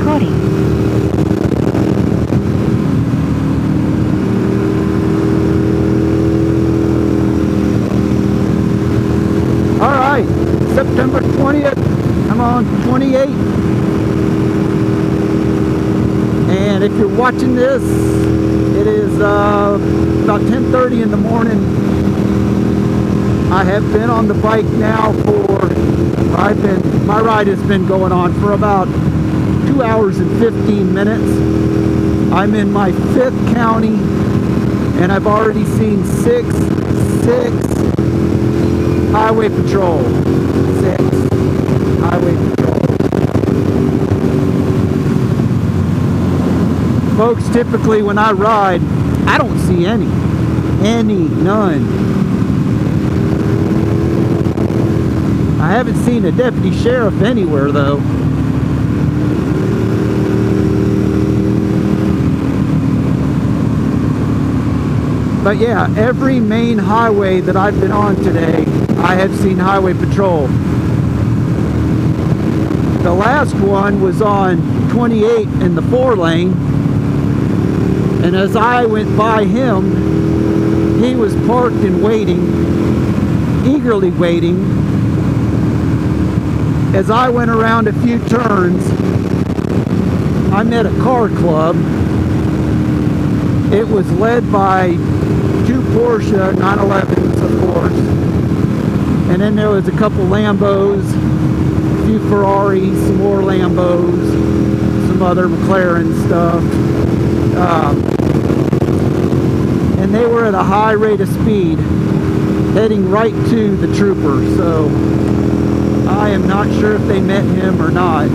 recording. Alright, September 20th, I'm on 28. And if you're watching this, it is about 10:30 in the morning. I have been on the bike now my ride has been going on for about 2 hours and 15 minutes. I'm in my 5th county, and I've already seen six highway patrol. 6 highway patrol. Folks, typically when I ride, I don't see none. I haven't seen a deputy sheriff anywhere though. But yeah, every main highway that I've been on today, I have seen highway patrol. The last one was on 28 in the 4-lane, and as I went by him, he was parked and waiting, eagerly waiting. As I went around a few turns, I met a car club. It was led by 2 Porsche 911s, of course, and then there was a couple Lambos, a few Ferraris, some more Lambos, some other McLaren stuff, and they were at a high rate of speed, heading right to the trooper. So I am not sure if they met him or not.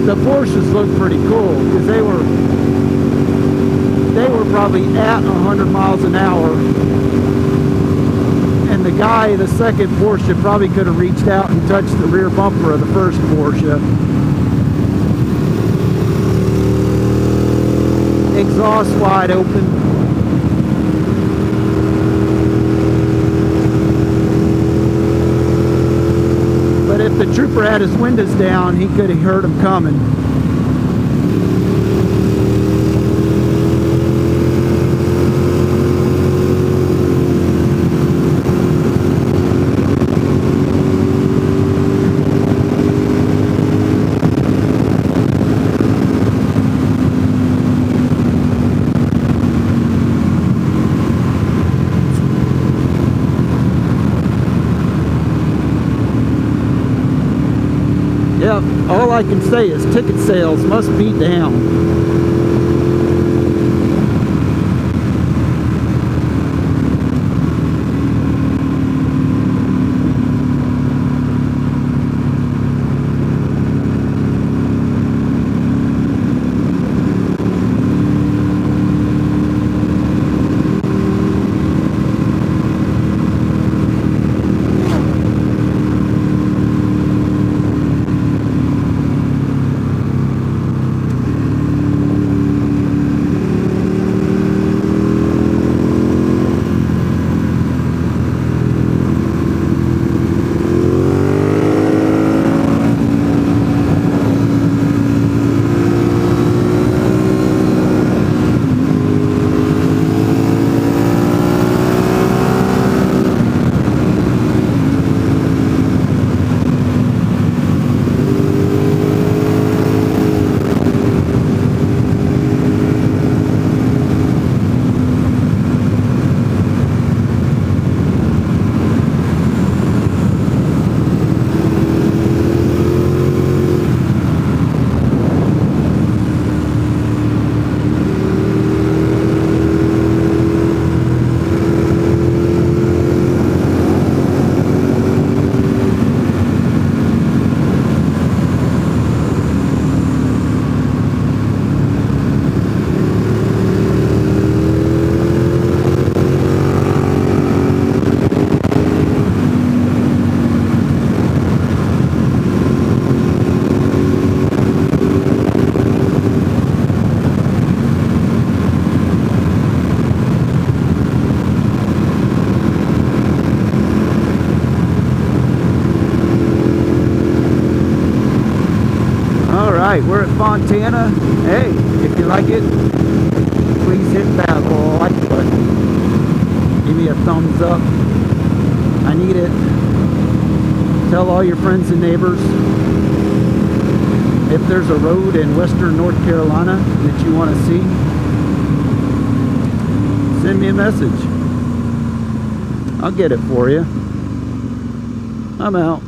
The Porsches looked pretty cool because they were probably at 100 miles an hour, and the guy, the second Porsche, probably could have reached out and touched the rear bumper of the first Porsche. Exhaust wide open. But if the trooper had his windows down, he could have heard him coming. Yep, all I can say is ticket sales must be down. Alright, we're at Fontana. Hey, if you like it, please hit that little like button. Give me a thumbs up. I need it. Tell all your friends and neighbors. If there's a road in western North Carolina that you want to see, send me a message. I'll get it for you. I'm out.